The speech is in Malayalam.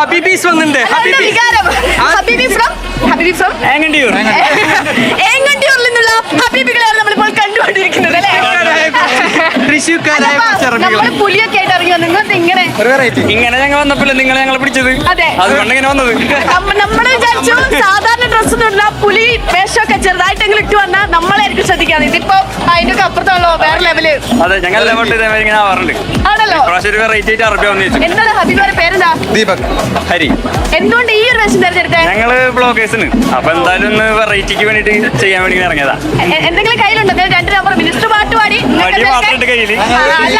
ഹബീബീസ് വന്നിട്ടുണ്ട്. ഏങ്ങണ്ടിയൂരിൽ നിന്നുള്ള ഹബീബികളെയാണ് നമ്മളിപ്പോൾ കണ്ടുകൊണ്ടിരിക്കുന്നത് അല്ലേ? നമ്മള് പുലിയൊക്കെ ആയിട്ട് ഇറങ്ങി വന്നു. നിങ്ങൾക്ക് ഇങ്ങനെ ഞങ്ങൾ വന്നപ്പോൾ നിങ്ങൾ ഞങ്ങളെ പിടിച്ചത്. അതെ, അതുകൊണ്ട് ഇങ്ങനെ വന്നത്. നമ്മള് വിചാരിച്ചു സാധാരണ ഡ്രസ്സ് തൊട്ടുള്ള പുലി വേഷമൊക്കെ ചെറുതായിട്ടെങ്കിലും ഇട്ട് വന്നാൽ നമ്മളായിരിക്കും ശ്രദ്ധിക്കാതെ. ഇതിപ്പോ അതിന്റെ അപ്പുറത്തുള്ളോ വേറെ ലെവല്. അതെ, ഞങ്ങൾ എല്ലാ വട്ടം ഇതേമാതിരി ഇങ്ങനെ ആവാറുണ്ട്. ആണല്ലോ. ഒരു വെറൈറ്റി ആയിട്ട് അറബി വന്നു. എന്താണ് ഹബീബിയുടെ പേരെന്താ? ദീപക്. ഹരി. എന്തുകൊണ്ട് ഈ ഒരു വേഷം തെരഞ്ഞെടുത്തേ? ഞങ്ങള് ബ്ലോഗേഴ്സിന് അപ്പൊ എന്തായാലും ഒന്ന് വെറൈറ്റിക്ക് വേണ്ടിട്ട് ചെയ്യാൻ വേണ്ടി ഇറങ്ങിയതാ. എന്തെങ്കിലും കയ്യിലുണ്ടോ? 2 നമ്പർ മിനിസ്റ്റർ പാട്ട് പാടി കയ്യില് അല്ല